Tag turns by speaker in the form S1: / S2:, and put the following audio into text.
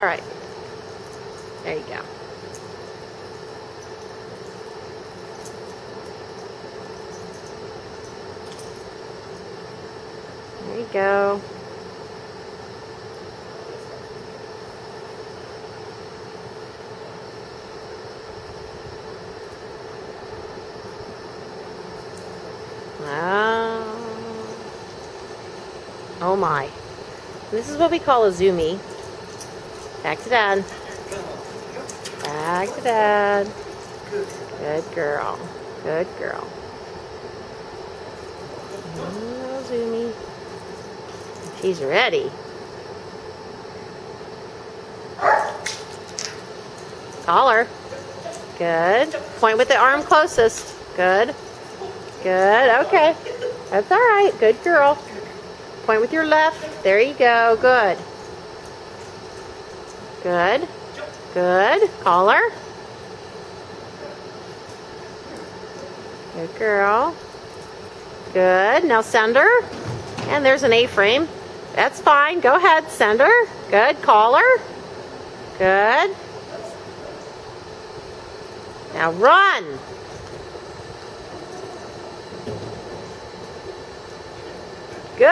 S1: All right. There you go. There you go. Oh my. This is what we call a zoomie. Back to Dad. Back to Dad. Good girl. Good girl. Oh, zoomie. She's ready. Collar. Good. Point with the arm closest. Good. Good. Okay. That's all right. Good girl. Point with your left. There you go. Good. Good. Good. Collar. Good girl. Good. Now send her. And there's an A-frame. That's fine. Go ahead. Send her. Good. Collar. Good. Now run. Good.